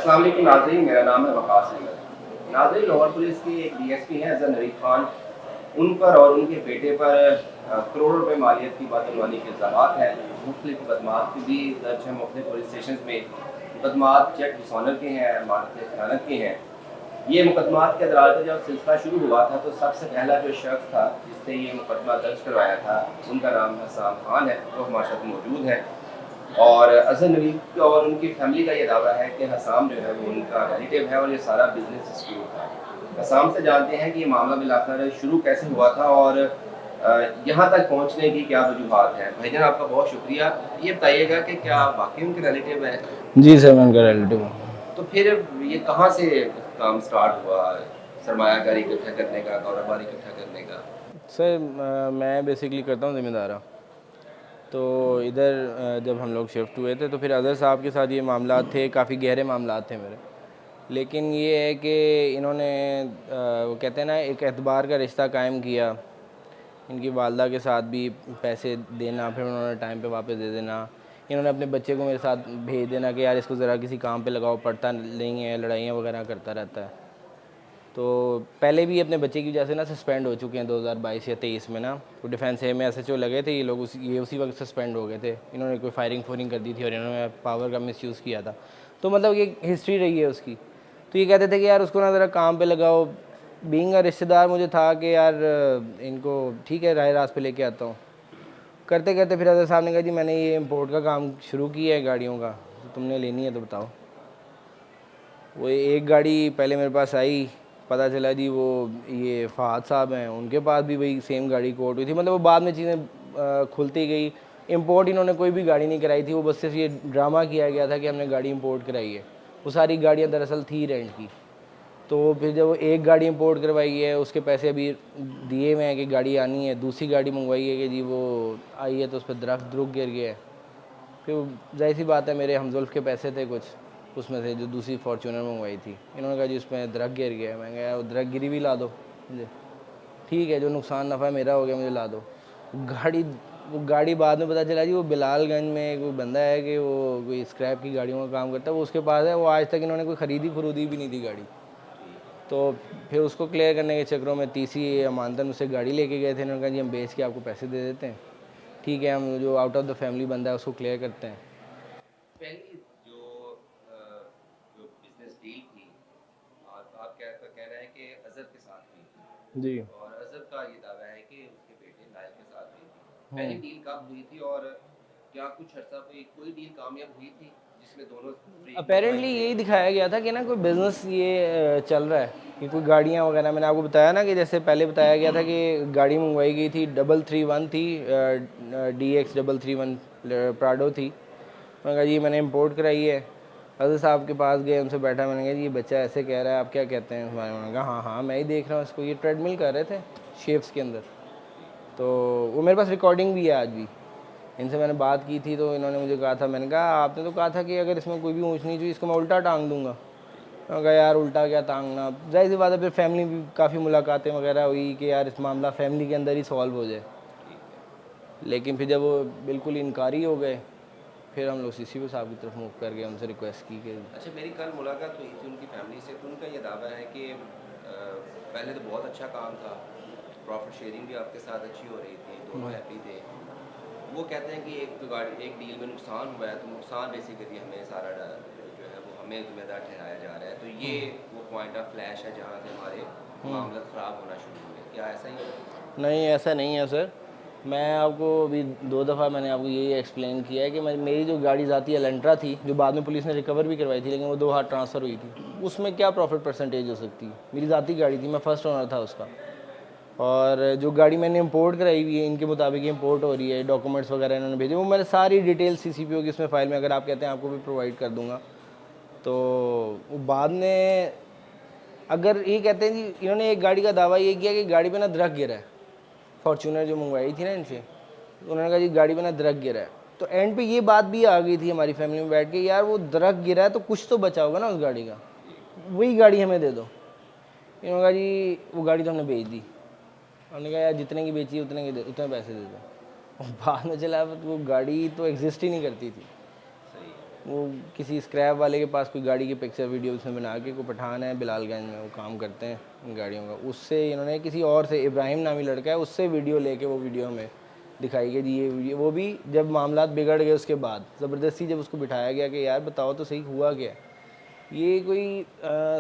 अस्सलाम वालेकुम नाज़रीन, मेरा नाम है वकास अहमद। नाज़रीन, लाहौर पुलिस के एक डीएसपी हैं अज़हर नवीद खान, उन पर और उनके बेटे पर करोड़ों रुपए मालियत की बदअनवानी के इल्ज़ामात हैं। मुख्तलिफ मुकदमात भी दर्ज हैं मुख्तलिफ पुलिस स्टेशन में। मुकदमात चेक डिसऑनर के हैं, अमानत ख़यानत के हैं। ये मुकदमात के अदालत का जब सिलसिला शुरू हुआ था तो सबसे पहला जो शख्स था जिसने ये मुकदमा दर्ज करवाया था, उनका नाम हसाम खान है, वो हमारे साथ मौजूद है। और अज़हर नवीद और उनकी फैमिली का ये दावा है कि हसाम जो है वो उनका रिलेटिव है और ये सारा बिजनेस डिस्प्यूट था। हसाम से जानते हैं कि ये मामला बिलाखिर शुरू कैसे हुआ था और यहाँ तक पहुँचने की क्या वजूहात हैं। भाईजान, आपका बहुत शुक्रिया। ये बताइएगा कि क्या वाकई उनके रिलेटिव है? जी सर, मैं उनका रिलेटिव हूँ। तो फिर ये कहाँ से काम स्टार्ट हुआ, सरमायाकारी इकट्ठा करने का, कारोबार इकट्ठा करने का? सर मैं बेसिकली करता हूँ ज़िम्मेदारा। तो इधर जब हम लोग शिफ्ट हुए थे तो फिर अज़हर साहब के साथ ये मामला थे, काफ़ी गहरे मामला थे मेरे। लेकिन ये है कि इन्होंने वो कहते हैं ना, एक एतबार का रिश्ता कायम किया। इनकी वालदा के साथ भी पैसे देना, फिर उन्होंने टाइम पे वापस दे देना। इन्होंने अपने बच्चे को मेरे साथ भेज देना कि यार इसको ज़रा किसी काम पे लगाओ, पढ़ता नहीं है, लड़ाइयाँ वगैरह करता रहता है। तो पहले भी अपने बच्चे की वजह से ना सस्पेंड हो चुके हैं 2022 या 23 में ना। तो डिफेंस ए में एसएचओ लगे थे ये लोग, ये उसी वक्त सस्पेंड हो गए थे। इन्होंने कोई फायरिंग फोरिंग कर दी थी और इन्होंने पावर का मिसयूज़ किया था। तो मतलब ये हिस्ट्री रही है उसकी। तो ये कहते थे कि यार उसको ना ज़रा काम पे लगाओ। बीइंग अ रिश्तेदार मुझे था कि यार इनको ठीक है राह रास्त पे लेके आता हूँ। करते करते फिर अजहर साहब ने कहा जी मैंने ये इम्पोर्ट का काम शुरू किया है गाड़ियों का, तो तुमने लेनी है तो बताओ। वो एक गाड़ी पहले मेरे पास आई, पता चला जी वो ये फ़हाद साहब हैं, उनके पास भी वही सेम गाड़ी कोट हुई थी। मतलब वो बाद में चीज़ें खुलती गई। इंपोर्ट इन्होंने कोई भी गाड़ी नहीं कराई थी, वो बस सिर्फ ये ड्रामा किया गया था कि हमने गाड़ी इंपोर्ट कराई है। वो सारी गाड़ियाँ दरअसल थी रेंट की। तो फिर जब वो एक गाड़ी इंपोर्ट करवाई है, उसके पैसे अभी दिए हुए हैं कि गाड़ी आनी है। दूसरी गाड़ी मंगवाई है कि जी वो आई है तो उस पर दरख्त दुरुख गिर गया है। फिर जाहिर सी बात है मेरे हमजुल्फ़ के पैसे थे कुछ उसमें से, जो दूसरी फॉर्च्यूनर मंगवाई थी। इन्होंने कहा जी उसमें दरख्त गिर गया है। मैं कहा यार दरख्त गिरी भी ला दो मुझे, ठीक है जो नुकसान नफ़ा मेरा हो गया मुझे ला दो। गाड़ी वो गाड़ी बाद में पता चला जी वो बिलालगंज में कोई बंदा है कि वो कोई स्क्रैप की गाड़ियों का काम करता है, वो उसके पास है। वो आज तक इन्होंने कोई ख़रीदी फरूदी भी नहीं थी गाड़ी। तो फिर उसको क्लियर करने के चक्करों में तीसरी अमानतन उससे गाड़ी लेके गए थे। इन्होंने कहा जी हम बेच के आपको पैसे दे देते हैं, ठीक है हम जो आउट ऑफ द फैमिली बंदा है उसको क्लियर करते हैं। पहली जो जो बिजनेस डील थी, आप कहना है कि अजहर के साथ हुई थी जी। और अजहर का ये दावा है कि उसके बेटे नायल के साथ हुई थी। पहली डील कब हुई थी और क्या कुछ अर्सा कोई डील कामयाब हुई थी जिसमें दोनों फरीक अपेरेंटली मुतमईन थे? यही दिखाया गया था कि ना कोई बिज़नेस ये चल रहा है कि कोई गाड़ियाँ वगैरह। मैंने आपको बताया ना कि जैसे पहले बताया गया था कि गाड़ी मंगवाई गई थी 331 थी, DX 331 प्राडो थी। मैंने कहा जी मैंने इंपोर्ट कराई है। अजहर साहब के पास गए, उनसे बैठा, मैंने कहा जी ये बच्चा ऐसे कह रहा है, आप क्या कहते हैं इस बारे में? उन्होंने कहा हाँ हाँ मैं ही देख रहा हूँ इसको। ये ट्रेडमिल कर रहे थे शेप्स के अंदर। तो वो मेरे पास रिकॉर्डिंग भी है आज भी। इनसे मैंने बात की थी तो इन्होंने मुझे कहा था, मैंने कहा आपने तो कहा था कि अगर इसमें कोई भी ऊँच नीच हुई इसको मैं उल्टा टांग दूंगा। मैंने कहा यार उल्टा क्या टांगना, जाहिर सी बात है। फिर फैमिली भी काफ़ी मुलाकातें वगैरह हुई कि यार इस मामला फैमिली के अंदर ही सॉल्व हो जाए। ठीक है। लेकिन फिर जब वो बिल्कुल इनकारी हो गए, फिर हम लोग CCO साहब की तरफ मूव कर गए, उनसे रिक्वेस्ट की कि अच्छा, मेरी कल मुलाकात हुई थी उनकी फैमिली से, तो उनका ये दावा है कि पहले तो बहुत अच्छा काम था, प्रॉफिट शेयरिंग भी आपके साथ अच्छी हो रही थी, दोनों हैप्पी थे। वो कहते हैं कि एक डील में नुकसान हुआ है तो नुकसान बेसिकली हमें सारा जो है वो हमें जिम्मेदार ठहराया जा रहा है। तो ये वो पॉइंट ऑफ फ्लैश है जहाँ से हमारे मामला ख़राब होना शुरू हुए। क्या ऐसा ही है? नहीं ऐसा नहीं है सर। मैं आपको अभी 2 दफ़ा मैंने आपको यही एक्सप्लेन किया है कि मेरी जो गाड़ी जाती है एलेंट्रा थी, जो बाद में पुलिस ने रिकवर भी करवाई थी, लेकिन वो 2 हाथ ट्रांसफ़र हुई थी। उसमें क्या प्रॉफिट परसेंटेज हो सकती है? मेरी ज़ाती गाड़ी थी, मैं फ़र्स्ट ओनर था उसका। और जो गाड़ी मैंने इंपोर्ट कराई हुई है, इनके मुताबिक इंपोर्ट हो रही है, डॉक्यूमेंट्स वगैरह इन्होंने भेजे, वो मैंने सारी डिटेल CCPO की उसमें फ़ाइल में, अगर आप कहते हैं आपको भी प्रोवाइड कर दूँगा। तो वो बाद में अगर ये कहते हैं जी, इन्होंने एक गाड़ी का दावा ये किया कि गाड़ी पे ना दरख्त गिरा है, फॉर्चूनर जो मंगवाई थी ना इनसे। तो उन्होंने कहा जी गाड़ी पे ना दरख्त गिरा है। तो एंड पे ये बात भी आ गई थी हमारी फैमिली में बैठ के, यार वो दरख्त गिरा है तो कुछ तो बचा होगा ना उस गाड़ी का, जी। वही गाड़ी हमें दे दो। इन्होंने कहा जी वो गाड़ी तो हमने बेच दी। हमने कहा यार जितने की बेची उतने पैसे दे दो। और बाद में चला वो गाड़ी तो एग्जिस्ट ही नहीं करती थी। सही है। वो किसी स्क्रैप वाले के पास कोई गाड़ी की पिक्चर वीडियो उसमें बना के, कोई पठान है बिलालगंज में, वो काम करते हैं इन गाड़ियों का, उससे इन्होंने किसी और से, इब्राहिम नामी लड़का है, उससे वीडियो लेके वो वीडियो में दिखाई गई जी ये वीडियो, वो भी जब मामला बिगड़ गए उसके बाद ज़बरदस्ती जब उसको बिठाया गया कि यार बताओ तो सही हुआ क्या। ये कोई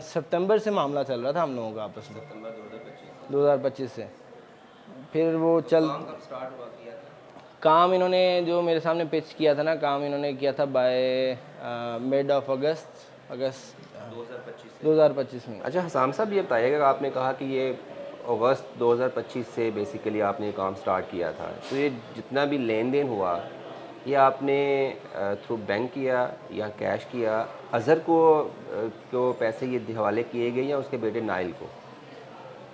सितंबर से मामला चल रहा था हम लोगों का आपस में, सितंबर 2025 2025 से। फिर वो चल काम कब स्टार्ट हुआ किया था? काम इन्होंने जो मेरे सामने पिच किया था ना, काम इन्होंने किया था बाय मिड ऑफ अगस्त 2025 से। 2025 में। अच्छा हसाम साहब, ये बताइएगा, आपने कहा कि ये अगस्त 2025 से बेसिकली आपने ये काम स्टार्ट किया था, तो ये जितना भी लेन देन हुआ ये आपने थ्रू बैंक किया या कैश किया? अज़हर को पैसे ये हवाले किए गए या उसके बेटे नाइल को?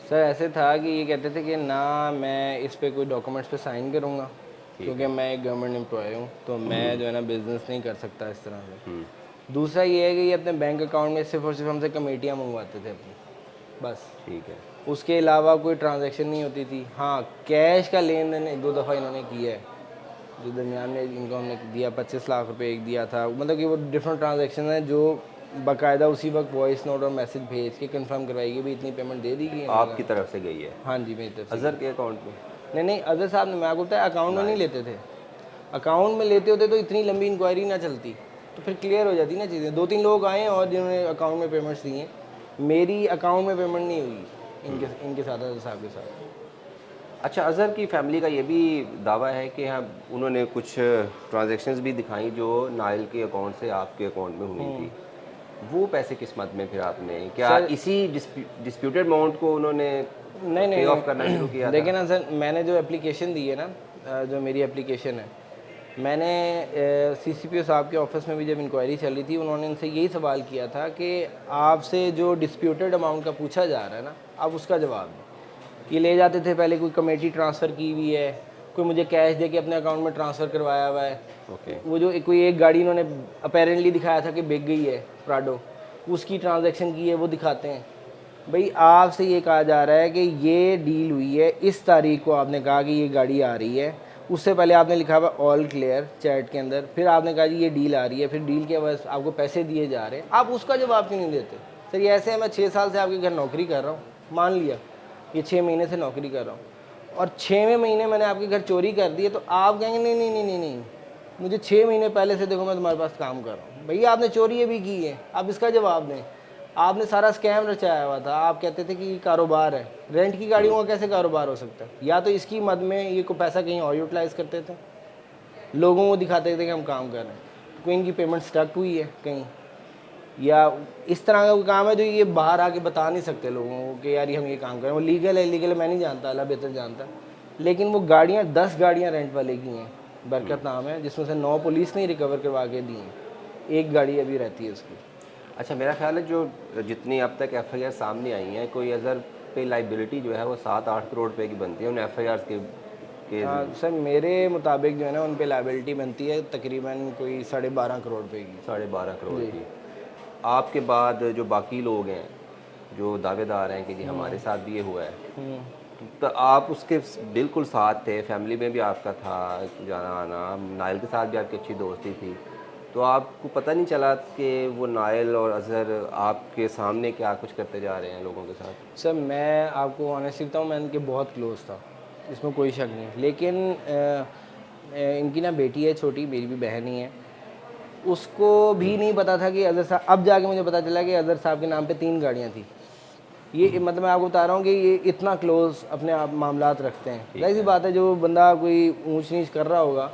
सर ऐसे था कि ये कहते थे कि ना मैं इस पे कोई डॉक्यूमेंट्स पे साइन करूँगा क्योंकि मैं एक गवर्नमेंट एम्प्लॉय हूँ, तो मैं जो है ना बिज़नेस नहीं कर सकता इस तरह से। दूसरा ये है कि ये अपने बैंक अकाउंट में सिर्फ और सिर्फ हमसे कमेटियाँ मंगवाते थे अपनी, बस। ठीक है। उसके अलावा कोई ट्रांजैक्शन नहीं होती थी। हाँ, कैश का लेन देन एक दो दफ़ा इन्होंने किया है, जो दरमियान में इनको हमने दिया 25 लाख रुपए एक दिया था, मतलब कि वो डिफरेंट ट्रांजैक्शन है जो बाकायदा उसी वक्त वॉइस नोट और मैसेज भेज के कंफर्म करवाई गई, भी इतनी पेमेंट दे दी गई आपकी तरफ से गई है हाँ जी मेरी तरफ से। अज़हर के अकाउंट में? नहीं, अजहर साहब ने, मैं आपको बताया अकाउंट में नहीं लेते थे। अकाउंट में लेते होते तो इतनी लंबी इंक्वायरी ना चलती, तो फिर क्लियर हो जाती ना चीज़ें। 2-3 लोग आए और जिन्होंने अकाउंट में पेमेंट्स दी हैं, मेरी अकाउंट में पेमेंट नहीं हुई इनके साथ, अजहर साहब के साथ। अच्छा, अज़हर की फैमिली का ये भी दावा है कि हाँ उन्होंने कुछ ट्रांजैक्शंस भी दिखाई जो नाइल के अकाउंट से आपके अकाउंट में हुई थी। वो पैसे किस मद में फिर आपने क्या सर, इसी डिस्प्यूटेड अमाउंट को उन्होंने नहीं पे ऑफ करना शुरू किया देखिए था? ना सर, मैंने जो एप्लीकेशन दी है ना, जो मेरी एप्लीकेशन है, मैंने सीसीपीओ साहब के ऑफिस में भी जब इंक्वायरी चल रही थी, उन्होंने इनसे यही सवाल किया था कि आपसे जो डिस्प्यूटेड अमाउंट का पूछा जा रहा है ना, आप उसका जवाब दें। ये ले जाते थे पहले कोई कमेटी ट्रांसफ़र की हुई है, कोई मुझे कैश दे के अपने अकाउंट में ट्रांसफ़र करवाया हुआ है। ओके। वो जो कोई एक गाड़ी इन्होंने अपेरेंटली दिखाया था कि बिक गई है प्राडो, उसकी ट्रांजैक्शन की है, वो दिखाते हैं। भाई आपसे ये कहा जा रहा है कि ये डील हुई है, इस तारीख को आपने कहा कि ये गाड़ी आ रही है, उससे पहले आपने लिखा हुआ ऑल क्लियर चैट के अंदर, फिर आपने कहा जी ये डील आ रही है, फिर डील के बाद आपको पैसे दिए जा रहे हैं, आप उसका जवाब क्यों नहीं देते? सर ये ऐसे है, मैं 6 साल से आपके घर नौकरी कर रहा हूँ, मान लिया ये 6 महीने से नौकरी कर रहा हूँ, और 6वें महीने मैंने आपके घर चोरी कर दी है, तो आप कहेंगे नहीं नहीं नहीं नहीं नहीं, मुझे 6 महीने पहले से देखो मैं तुम्हारे पास काम कर रहा हूँ। भैया आपने चोरी ये भी की है, आप इसका जवाब दें। आपने सारा स्कैम रचाया हुआ था, आप कहते थे कि ये कारोबार है, रेंट की गाड़ियों का कैसे कारोबार हो सकता है? या तो इसकी मद में ये को पैसा कहीं और यूटिलाइज करते थे, लोगों को दिखाते थे कि हम काम कर रहे हैं, कोई इनकी पेमेंट स्टक हुई है कहीं, या इस तरह का कोई काम है जो ये बाहर आके बता नहीं सकते लोगों को कि यार ये हम ये काम करें। वो लीगल है इलीगल है मैं नहीं जानता, अल्लाह बेहतर जानता है, लेकिन वो गाड़ियाँ 10 गाड़ियाँ रेंट वाले की हैं, बरकत नाम है, जिसमें से 9 पुलिस ने रिकवर करवा के दी हैं, एक गाड़ी अभी रहती है उसकी। अच्छा, मेरा ख्याल है जो जितनी अब तक एफआईआर सामने आई हैं, कोई अज़हर पे लाइबिलिटी जो है वो 7-8 करोड़ रुपए की बनती है उन एफआईआर के हाँ सर, मेरे मुताबिक जो है ना उन पे लाइबिलिटी बनती है तकरीबन कोई 12.5 करोड़ रुपए की। 12.5 करोड़ की। आपके बाद जो बाकी लोग हैं जो दावेदार हैं कि जी हमारे साथ भी ये हुआ है, तो आप उसके बिल्कुल साथ थे, फैमिली में भी आपका था जाना आना, नाइल के साथ भी आपकी अच्छी दोस्ती थी, तो आपको पता नहीं चला कि वो नाइल और अज़हर आपके सामने क्या कुछ करते जा रहे हैं लोगों के साथ? सर मैं आपको ऑनेस्टली बताऊँ, मैं इनके बहुत क्लोज था, इसमें कोई शक नहीं, लेकिन इनकी ना बेटी है छोटी, मेरी भी बहन ही है, उसको भी नहीं पता था कि अज़हर साहब, अब जाके मुझे पता चला कि अज़हर साहब के नाम पे 3 गाड़ियाँ थी। ये मतलब मैं आपको बता रहा हूँ कि ये इतना क्लोज अपने आप मामलात रखते हैं। जाहिर सी बात है, जो बंदा कोई ऊंच नीच कर रहा होगा।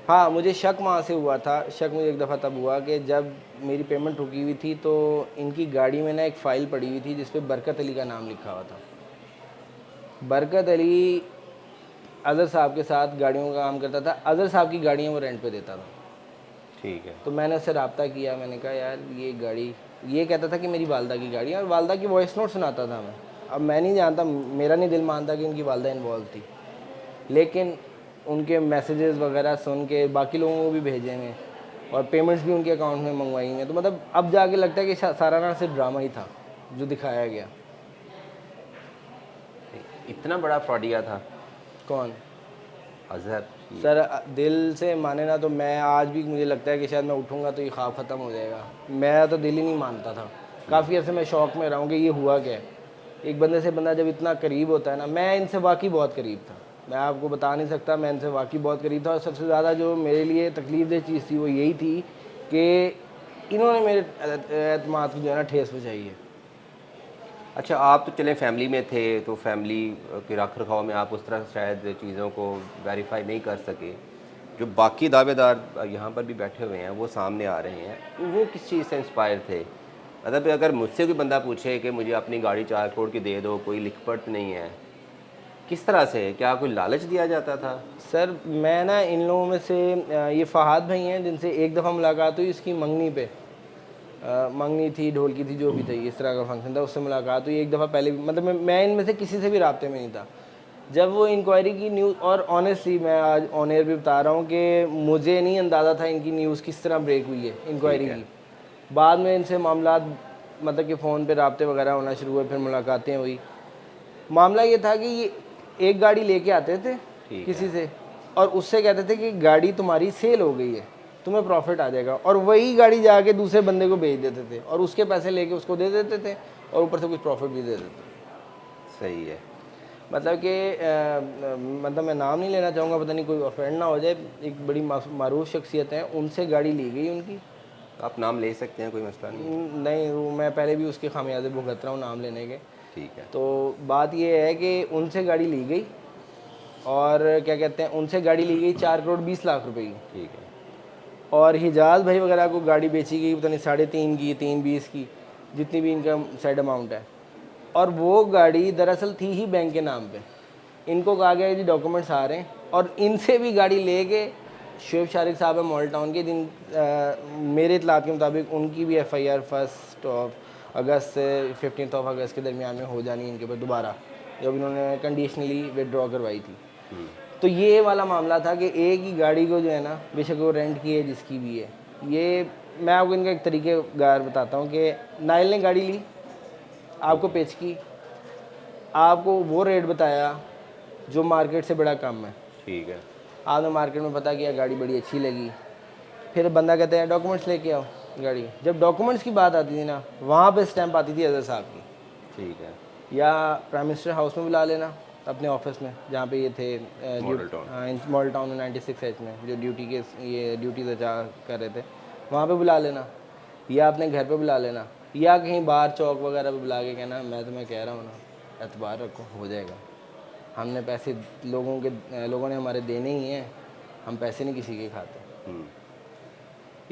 हाँ, मुझे शक वहाँ से हुआ था, शक मुझे एक दफ़ा तब हुआ कि जब मेरी पेमेंट रुकी हुई थी, तो इनकी गाड़ी में ना एक फ़ाइल पड़ी हुई थी जिस पे बरकत अली का नाम लिखा हुआ था। बरकत अली अज़हर साहब के साथ गाड़ियों का काम करता था, अज़हर साहब की गाड़ियाँ वो रेंट पे देता था। ठीक है। तो मैंने उससे रब्ता किया, मैंने कहा यार ये गाड़ी, ये कहता था कि मेरी वालदा की गाड़ी है, और वालदा की वॉइस नोट सुनाता था मैं। अब मैं नहीं जानता, मेरा नहीं दिल मानता कि उनकी वालदा इन्वॉल्व थी, लेकिन उनके मैसेजेस वगैरह सुन के बाकी लोगों को भी भेजे हैं, और पेमेंट्स भी उनके अकाउंट में मंगवाई हैं। तो मतलब अब जाके लगता है कि सारा ना सिर्फ ड्रामा ही था जो दिखाया गया। इतना बड़ा फ्रॉडिया था कौन? अज़हर? सर दिल से माने ना तो मैं आज भी मुझे लगता है कि शायद मैं उठूँगा तो ये ख्वाब ख़त्म हो जाएगा। मैं तो दिल ही नहीं मानता था। काफ़ी अर्से मैं शौक में रहा हूँ कि ये हुआ क्या है। एक बंदे से बंदा जब इतना करीब होता है ना, मैं इनसे वाक़ई बहुत करीब था। मैं आपको बता नहीं सकता, मैं इनसे वाक़ई बहुत करीब था और सबसे ज़्यादा जो मेरे लिए तकलीफ़देह चीज़ थी वो यही थी कि इन्होंने मेरे एतमाद की जो है ना ठेस पहुँचाई है। अच्छा, आप तो चलें फैमिली में थे, तो फैमिली के रख रखाव में आप उस तरह से शायद चीज़ों को वेरीफाई नहीं कर सके। जो बाकी दावेदार यहाँ पर भी बैठे हुए हैं वो सामने आ रहे हैं, तो वो किस चीज़ से इंस्पायर थे? मतलब अगर मुझसे कोई बंदा पूछे कि मुझे अपनी गाड़ी 4 करोड़ की दे दो, कोई लिखपढ़ नहीं है, किस तरह से? क्या कोई लालच दिया जाता था? सर मैं ना इन लोगों में से ये फ़हाद भाई हैं जिनसे एक दफ़ा मुलाकात हुई इसकी मंगनी पे। मंगनी थी, ढोलकी थी, जो भी थी, इस तरह का फंक्शन था, उससे मुलाकात हुई एक दफ़ा पहले भी। मतलब मैं इनमें से किसी से भी राब्ते में नहीं था। जब वो इंक्वायरी की न्यूज़, और ऑनेस्टली मैं आज ऑन एयर भी बता रहा हूँ कि मुझे नहीं अंदाज़ा था इनकी न्यूज़ किस तरह ब्रेक हुई है ठीक इंक्वायरी है। की। बाद में इनसे मामलात, मतलब कि फ़ोन पे राब्ते वगैरह होना शुरू हुए, फिर मुलाकातें हुई। मामला ये था कि ये एक गाड़ी लेके आते थे ठीक है। किसी से, और उससे कहते थे कि गाड़ी तुम्हारी सेल हो गई है, तुम्हें प्रॉफिट आ जाएगा, और वही गाड़ी जाके दूसरे बंदे को बेच देते थे और उसके पैसे लेके उसको दे देते थे और ऊपर से कुछ प्रॉफिट भी दे देते थे। सही है। मतलब कि मतलब मैं नाम नहीं लेना चाहूँगा, पता नहीं कोई ऑफेंड ना हो जाए, एक बड़ी मारूफ शख्सियत है, उनसे गाड़ी ली गई उनकी। आप नाम ले सकते हैं, कोई मसला नहीं है। नहीं, वो मैं पहले भी उसके खामियाजे भुगत रहा हूँ नाम लेने के। ठीक है। तो बात ये है कि उनसे गाड़ी ली गई, और क्या कहते हैं, उनसे गाड़ी ली गई 4 करोड़ 20 लाख रुपए की। ठीक है। और हिजाज़ भाई वगैरह को गाड़ी बेची गई पता नहीं 3.5 की, 3.20 की, जितनी भी इनका साइड अमाउंट है। और वो गाड़ी दरअसल थी ही बैंक के नाम पे। इनको कहा गया जी डॉक्यूमेंट्स आ रहे हैं, और इनसे भी गाड़ी लेके शुएब शारिक साहब है मॉल टाउन के, मेरे इतलात के मुताबिक उनकी भी एफआईआर 1 अगस्त से 15 अगस्त के दरमियान में हो जानी इनके ऊपर दोबारा, जब इन्होंने कंडीशनली विदड्रॉ करवाई थी। तो ये वाला मामला था कि एक ही गाड़ी को जो है ना, बेशक वो रेंट की है जिसकी भी है, ये मैं आपको इनका एक तरीके गार बताता हूँ कि नाइल ने गाड़ी ली, आपको पेच की, आपको वो रेट बताया जो मार्केट से बड़ा कम है, ठीक है। आपने मार्केट में पता किया, गाड़ी बड़ी अच्छी लगी, फिर बंदा कहता है डॉक्यूमेंट्स लेके आओ गाड़ी। जब डॉक्यूमेंट्स की बात आती थी ना, वहाँ पे स्टैंप आती थी अजहर साहब की, ठीक है। या प्राइम मिनिस्टर हाउस में बुला लेना अपने ऑफिस में जहाँ पे ये थे, मॉडल टाउन। मॉडल टाउन में 96H में जो ड्यूटी के ये ड्यूटीज अचा कर रहे थे, वहाँ पे बुला लेना, या अपने घर पे बुला लेना, या कहीं बाहर चौक वगैरह पे बुला के कहना मैं तुम्हें कह रहा हूँ ना, एतबार रखो, हो जाएगा। हमने पैसे लोगों ने हमारे देने ही हैं, हम पैसे नहीं किसी के खाते।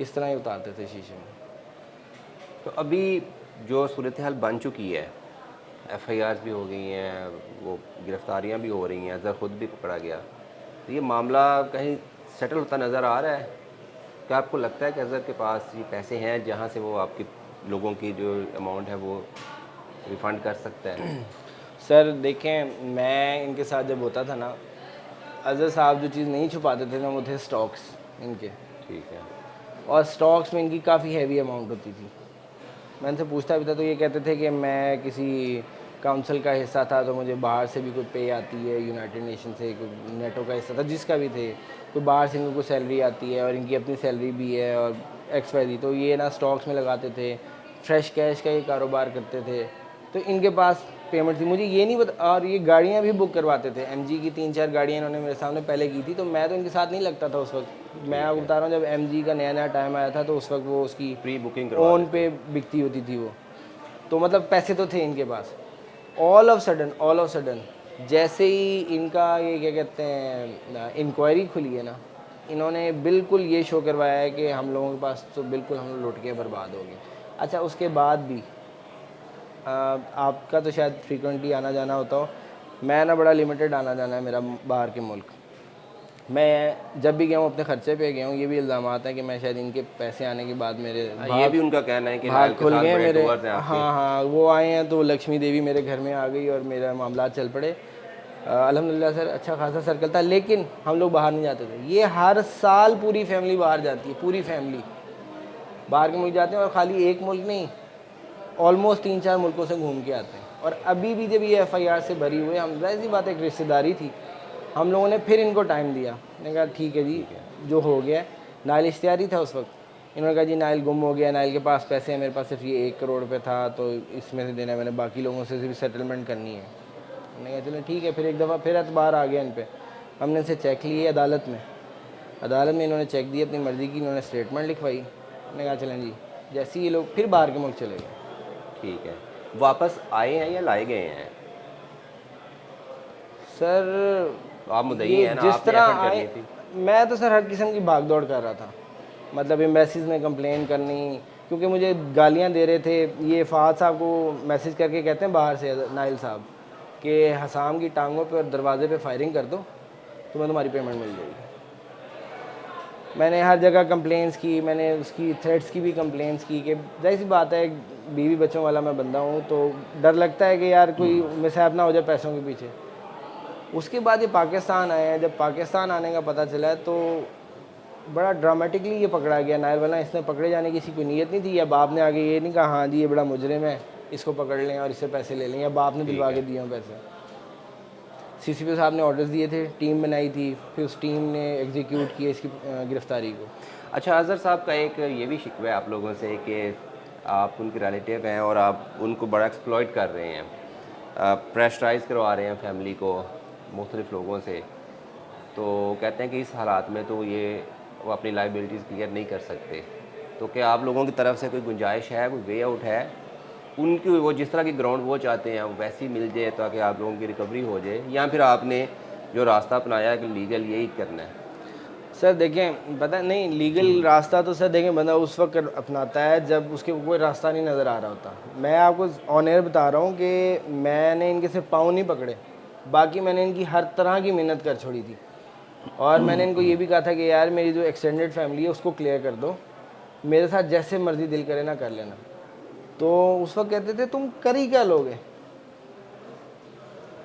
इस तरह ही उतारते थे शीशे में। तो अभी जो सूरत हाल बन चुकी है, एफआईआर भी हो गई हैं, वो गिरफ्तारियां भी हो रही हैं, अज़हर ख़ुद भी पकड़ा गया, तो ये मामला कहीं सेटल होता नज़र आ रहा है? क्या आपको लगता है कि अज़हर के पास ये पैसे हैं जहां से वो आपके लोगों की जो अमाउंट है वो रिफ़ंड कर सकता है? सर देखें, मैं इनके साथ जब होता था ना, अजहर साहब जो चीज़ नहीं छुपाते थे ना, वो थे स्टॉक्स इनके, ठीक है। और स्टॉक्स में इनकी काफ़ी हैवी अमाउंट होती थी। मैं इनसे पूछता भी था तो ये कहते थे कि मैं किसी काउंसिल का हिस्सा था, तो मुझे बाहर से भी कोई पे आती है, यूनाइटेड नेशन से कोई नेटो का हिस्सा था, जिसका भी थे, कोई बाहर से इनको कोई सैलरी आती है और इनकी अपनी सैलरी भी है और XYZ, तो ये ना स्टॉक्स में लगाते थे, फ्रेश कैश का ये कारोबार करते थे, तो इनके पास पेमेंट थी। मुझे ये नहीं पता, और ये गाड़ियाँ भी बुक करवाते थे, MG की 3-4 गाड़ियाँ इन्होंने मेरे सामने पहले की थी, तो मैं तो इनके साथ नहीं लगता था उस वक्त। मैं आपको बता रहा हूँ, जब MG का नया नया टाइम आया था तो उस वक्त वो उसकी प्री बुकिंग करवा ओन लेते पे बिकती होती थी वो, तो मतलब पैसे तो थे इनके पास। ऑल ऑफ सडन जैसे ही इनका ये क्या कहते हैं इंक्वायरी खुली है ना, इन्होंने बिल्कुल ये शो करवाया है कि हम लोगों के पास तो बिल्कुल हम लोग लुट के बर्बाद हो गए। अच्छा, उसके बाद भी आपका तो शायद फ्रीक्वेंटली आना जाना होता हो, मैं ना बड़ा लिमिटेड आना जाना है मेरा बाहर के मुल्क। मैं जब भी गया हूँ अपने खर्चे पे गया हूँ। ये भी इल्ज़ामात हैं कि मैं शायद इनके पैसे आने के बाद मेरे ये भी उनका कहना है कि भाग नायल के खुल साथ गए बड़े मेरे। टूअर्स हैं आपके। हाँ हाँ, वो आए हैं तो लक्ष्मी देवी मेरे घर में आ गई और मेरा मामला चल पड़े। अल्हम्दुलिल्लाह सर, अच्छा खासा सर्कल था, लेकिन हम लोग बाहर नहीं जाते थे। ये हर साल पूरी फैमिली बाहर जाती है, पूरी फैमिली बाहर के मुल्क जाते हैं, और खाली एक मुल्क नहीं, ऑलमोस्ट 3-4 मुल्कों से घूम के आते हैं। और अभी भी जब ये FIR से भरी हुई, हम ज़ाहिर सी बात है, एक रिश्तेदारी थी, हम लोगों ने फिर इनको टाइम दिया, मैंने कहा ठीक है जी, जो हो गया। नाइल इश्तियारी था उस वक्त, इन्होंने कहा जी नाइल गुम हो गया, नाइल के पास पैसे हैं, मेरे पास सिर्फ ये 1 करोड़ रुपये था, तो इसमें से देना है, मैंने बाकी लोगों से भी सेटलमेंट करनी है। मैंने कहा चलो ठीक है। फिर एक दफ़ा फिर एतबार आ गया इन पर, हमने इनसे चेक लिए अदालत में। अदालत में इन्होंने चेक दिए अपनी मर्ज़ी की, इन्होंने स्टेटमेंट लिखवाई। मैंने कहा चलें जी, जैसे ही ये लोग फिर बाहर के मुल्क चले गए। ठीक है, वापस आए हैं या लाए गए हैं? सर तो आप मुद्दई ये हैं ना, जिस आपने तरह एफर्ट आए, करनी थी। मैं तो सर हर किस्म की भाग दौड़ कर रहा था, मतलब एम्बेसीज में कंप्लेन करनी, क्योंकि मुझे गालियां दे रहे थे। ये फ़ाद साहब को मैसेज करके कहते हैं बाहर से, नाइल साहब, कि हसाम की टांगों पे और दरवाजे पे फायरिंग कर दो, तुम्हें तुम्हारी पेमेंट मिल जाएगी। मैंने हर जगह कंप्लेंट्स की, मैंने उसकी थ्रेड्स की भी कंप्लेंट्स की, कि जाहिर सी बात है बीवी बच्चों वाला मैं बंदा हूँ, तो डर लगता है कि यार कोई मिसहैप ना हो जाए पैसों के पीछे। उसके बाद ये पाकिस्तान आए हैं, जब पाकिस्तान आने का पता चला तो बड़ा ड्रामेटिकली ये पकड़ा गया नायर, वरना इसने पकड़े जाने की किसी कोई नीयत नहीं थी। या बाप ने आगे ये नहीं कहा हाँ जी ये बड़ा मुजरिम है, इसको पकड़ लें और इससे पैसे ले लें, या बाप ने दिलवा के दिए हों पैसे। सीसीपी साहब ने ऑर्डर्स दिए थे, टीम बनाई थी, फिर उस टीम ने एग्जीक्यूट किया इसकी गिरफ्तारी को। अच्छा, अज़हर साहब का एक ये भी शिकवा है आप लोगों से कि आप उनके रिलेटिव हैं और आप उनको बड़ा एक्सप्लॉइट कर रहे हैं, प्रेशराइज़ करवा रहे हैं फैमिली को मुख्तलिफ़ लोगों से। तो कहते हैं कि इस हालात में तो ये वो अपनी लाइबिलिटीज़ क्लियर नहीं कर सकते। तो क्या आप लोगों की तरफ से कोई गुंजाइश है, कोई वे आउट है? उनकी वो जिस तरह की ग्राउंड वो चाहते हैं वो वैसी मिल जाए ताकि आप लोगों की रिकवरी हो जाए, या फिर आपने जो रास्ता अपनाया है कि लीगल यही करना है? सर देखें, पता नहीं लीगल रास्ता तो सर देखें बंदा उस वक्त अपनाता है जब उसके कोई रास्ता नहीं नज़र आ रहा होता। मैं आपको ऑन एयर बता रहा हूँ कि मैंने इनके सिर्फ पाँव नहीं पकड़े, बाकी मैंने इनकी हर तरह की मेहनत कर छोड़ी थी। और मैंने इनको ये भी कहा था कि यार मेरी जो एक्सटेंडेड फैमिली है उसको क्लियर कर दो, मेरे साथ जैसे मर्ज़ी दिल करे ना कर लेना। तो उस वक्त कहते थे तुम कर ही क्या लोगे।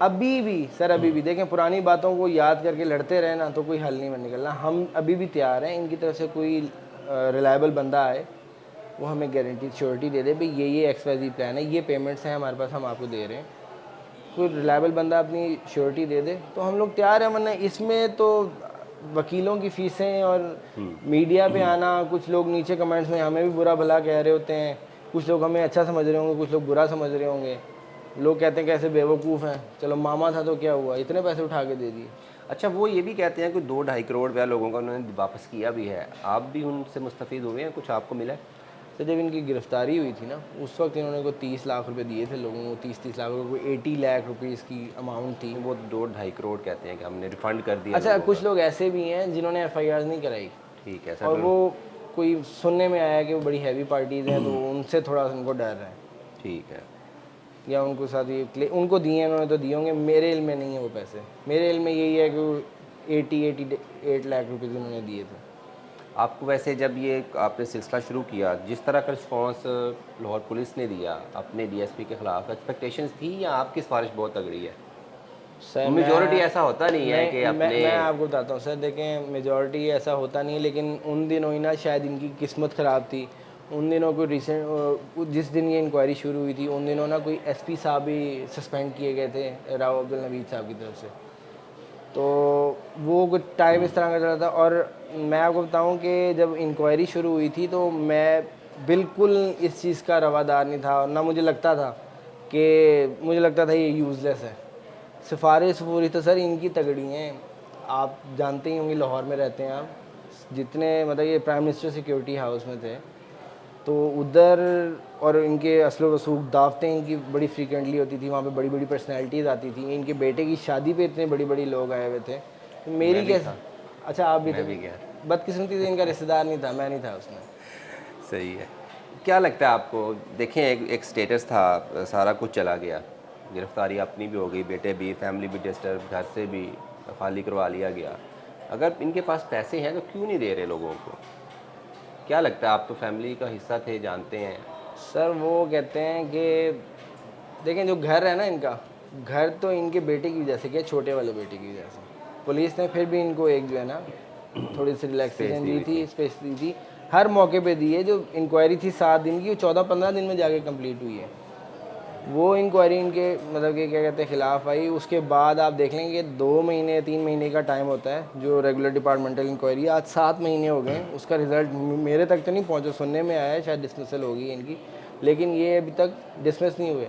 अभी भी सर, अभी भी देखें, पुरानी बातों को याद करके लड़ते रहे ना तो कोई हल नहीं बन निकलना। हम अभी भी तैयार हैं, इनकी तरफ से कोई रिलायबल बंदा आए, वो हमें गारंटी श्योरिटी दे दे भाई ये XYZ प्लान है, ये पेमेंट्स हैं हमारे पास, हम आपको दे रहे हैं। कोई रिलायबल बंदा अपनी श्योरिटी दे दे तो हम लोग तैयार हैं। वरना इसमें तो वकीलों की फ़ीसें और मीडिया पे आना, कुछ लोग नीचे कमेंट्स में हमें भी बुरा भला कह रहे होते हैं, कुछ लोग हमें अच्छा समझ रहे होंगे, कुछ लोग बुरा समझ रहे होंगे। लोग कहते हैं कैसे बेवकूफ़ हैं, चलो मामा था तो क्या हुआ, इतने पैसे उठा के दे दिए। अच्छा, वो ये भी कहते हैं कि 2-2.5 करोड़ रुपया लोगों का उन्होंने वापस किया भी है, आप भी उनसे मुस्तफ़ीद हुए हैं, कुछ आपको मिला है? तो जब इनकी गिरफ्तारी हुई थी ना उस वक्त इन्होंने को 30 लाख रुपए दिए थे लोगों को, 30 लाख रुपये, कोई 80 लाख रुपीज़ की अमाउंट थी। वो 2-2.5 करोड़ कहते हैं कि हमने रिफ़ंड कर दिया अच्छा, लोगों कुछ का। लोग ऐसे भी हैं जिन्होंने FIR नहीं कराई, ठीक है और सर। वो कोई सुनने में आया कि वो बड़ी हैवी पार्टीज़ हैं तो उनसे थोड़ा उनको डर है, ठीक है। या उनको साथ ये उनको दिए हैं, उन्होंने तो दिए होंगे, मेरे इल्म में नहीं है वो पैसे। मेरे इल्म में यही है कि वो 88 लाख रुपये उन्होंने दिए थे। आपको वैसे जब ये आपने सिलसिला शुरू किया, जिस तरह का रिस्पांस लाहौर पुलिस ने दिया अपने DSP के ख़िलाफ़, एक्सपेक्टेशंस थी या आपकी सिफारिश बहुत तगड़ी है? सर मेजॉरिटी ऐसा होता नहीं है कि अपने मैं आपको बताता हूँ सर, देखें मेजॉरिटी ऐसा होता नहीं है, लेकिन उन दिनों ही ना शायद इनकी किस्मत ख़राब थी। उन दिनों कोई रिसेंट जिस दिन ये इंक्वायरी शुरू हुई थी उन दिनों ना कोई SP साहब भी सस्पेंड किए गए थे राव अब्दुल नवीद साहब की तरफ से। तो वो कुछ टाइम इस तरह का चला था। और मैं आपको बताऊं कि जब इंक्वायरी शुरू हुई थी तो मैं बिल्कुल इस चीज़ का रवादार नहीं था, और ना मुझे लगता था ये यूज़लेस है। सिफारिश पूरी तो सर इनकी तगड़ी हैं, आप जानते ही होंगे, लाहौर में रहते हैं आप, जितने मतलब ये प्राइम मिनिस्टर सिक्योरिटी हाउस में थे तो उधर, और इनके असलो वसूख दावतें इनकी बड़ी फ्रीक्वेंटली होती थी, वहाँ पे बड़ी बड़ी पर्सनैलिटीज़ आती थी। इनके बेटे की शादी पे इतने बड़ी बड़ी लोग आए हुए थे, तो मेरी भी कैसे, था। अच्छा आप भी थे, मैं भी गया। बदकिस्मती से इनका रिश्तेदार नहीं था, मैं नहीं था उसमें। सही है। क्या लगता है आपको? देखें, एक स्टेटस था, सारा कुछ चला गया, गिरफ्तारी अपनी भी हो गई, बेटे भी, फैमिली भी डिस्टर्ब, घर से भी खाली करवा लिया गया। अगर इनके पास पैसे हैं तो क्यों नहीं दे रहे लोगों को? क्या लगता है? आप तो फैमिली का हिस्सा थे, जानते हैं। सर वो कहते हैं कि देखें जो घर है ना इनका, घर तो इनके बेटे की वजह से क्या, छोटे वाले बेटे की वजह से पुलिस ने फिर भी इनको एक जो है ना थोड़ी सी रिलैक्सेशन दी थी, स्पेस दी थी, हर मौके पे दी है। जो इंक्वायरी थी 7 दिन की, वो 14-15 दिन में जाके कंप्लीट हुई है। वो इंक्वायरी इनके मतलब कि क्या कहते हैं ख़िलाफ़ आई। उसके बाद आप देख लेंगे 2 महीने 3 महीने का टाइम होता है जो रेगुलर डिपार्टमेंटल इंक्वायरी। आज 7 महीने हो गए, उसका रिज़ल्ट मेरे तक तो नहीं पहुंचा, सुनने में आया है शायद डिसमिसल होगी इनकी, लेकिन ये अभी तक डिसमिस नहीं हुए।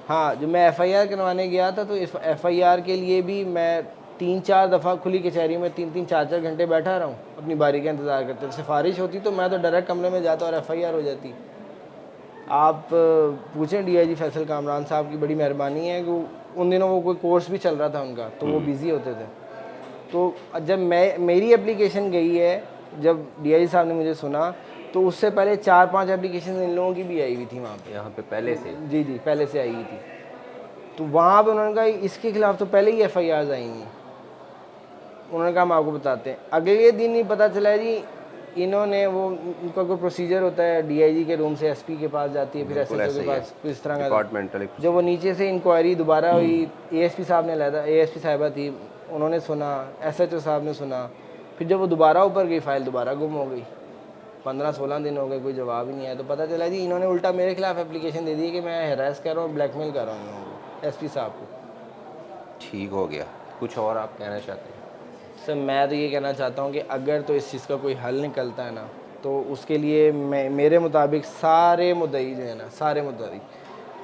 हाँ, जब मैं एफ़आईआर करवाने गया था तो इस एफ़आईआर के लिए भी मैं 3-4 दफ़ा खुली कचहरी में 3-3 4-4 घंटे बैठा रहा हूँ अपनी बारी का इंतज़ार करते। सिफारिश होती तो मैं तो डायरेक्ट कमरे में जाता और एफ़आईआर हो जाती। आप पूछें डीआईजी फैसल कामरान साहब की, बड़ी मेहरबानी है कि उन दिनों वो कोई कोर्स भी चल रहा था उनका, तो वो बिज़ी होते थे। तो जब मेरी एप्लीकेशन गई है, जब डीआईजी साहब ने मुझे सुना, तो उससे पहले 4-5 एप्लीकेशन इन लोगों की भी आई हुई थी वहाँ पे। यहाँ पे पहले से? जी जी, पहले से आई हुई थी। तो वहाँ पे उन्होंने कहा इसके खिलाफ़ तो पहले ही एफ़आईआर आई हैं। उन्होंने कहा हम आपको बताते हैं। अगले दिन ही पता चला जी इन्होंने वो, उनका कोई प्रोसीजर होता है, डीआईजी के रूम से एसपी के पास जाती है, फिर बिल्कुल एसएचओ ऐसा के ही है, पास, इस तरह का। डिपार्टमेंटल जब वो नीचे से इंक्वायरी दोबारा हुई, एएसपी साहब ने लाया था, एएसपी साहिबा थी, उन्होंने सुना, एसएचओ साहब ने सुना, फिर जब वो दोबारा ऊपर गई फाइल दोबारा गुम हो गई। 15-16 दिन हो गए, कोई जवाब ही नहीं आया। तो पता चला जी इन्होंने उल्टा मेरे खिलाफ एप्लीकेशन दे दी कि मैं हैरेस कर रहा हूँ, ब्लैकमेल कर रहा हूँ इन लोगों को, एसपी साहब को। ठीक हो गया। कुछ और आप कहना चाहते हैं? सर मैं तो ये कहना चाहता हूँ कि अगर तो इस चीज़ का कोई हल निकलता है ना, तो उसके लिए मेरे मुताबिक सारे मुद्दई जो है ना, सारे मुद्दई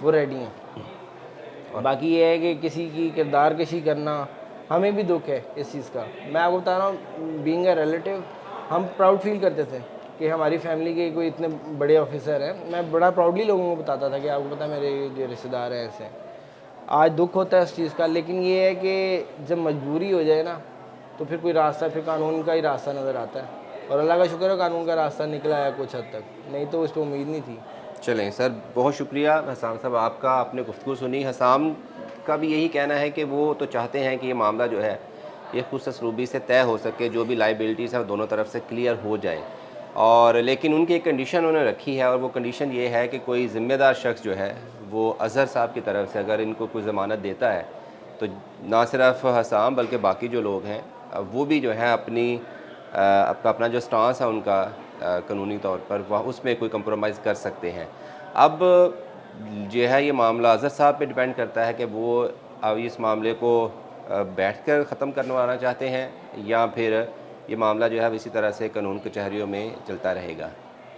वो रेडी हैं। बाकी ये है कि किसी की किरदार कशी करना, हमें भी दुख है इस चीज़ का। मैं आपको बता रहा हूँ, बीइंग अ रिलेटिव, हम प्राउड फील करते थे कि हमारी फैमिली के कोई इतने बड़े ऑफिसर हैं। मैं बड़ा प्राउडली लोगों को बताता था कि आपको पता है मेरे जो रिश्तेदार हैं ऐसे हैं। आज दुख होता है इस चीज़ का, लेकिन ये है कि जब मजबूरी हो जाए ना, तो फिर कोई रास्ता, फिर कानून का ही रास्ता नज़र आता है। और अल्लाह का शुक्र है कानून का रास्ता निकला है कुछ हद तक, नहीं तो उस पर उम्मीद नहीं थी। चलें सर, बहुत शुक्रिया हसाम साहब आपका, आपने गुफ्तगू सुनी। हसाम का भी यही कहना है कि वो तो चाहते हैं कि ये मामला जो है ये खुसरूबी से तय हो सके, जो भी लाइबिलिटीज़ है दोनों तरफ से क्लियर हो जाए। और लेकिन उनकी एक कंडीशन उन्होंने रखी है, और वो कंडीशन ये है कि कोई ज़िम्मेदार शख्स जो है वो अज़हर साहब की तरफ से अगर इनको कोई ज़मानत देता है, तो ना सिर्फ हसाम बल्कि बाकी जो लोग हैं वो भी जो है अपना जो स्टांस है उनका कानूनी तौर पर वह उसमें कोई कंप्रोमाइज़ कर सकते हैं। अब जो है ये मामला अज़हर साहब पे डिपेंड करता है कि वो अब इस मामले को बैठकर ख़त्म करवाना चाहते हैं, या फिर ये मामला जो है इसी तरह से कानून कचहरियों में चलता रहेगा।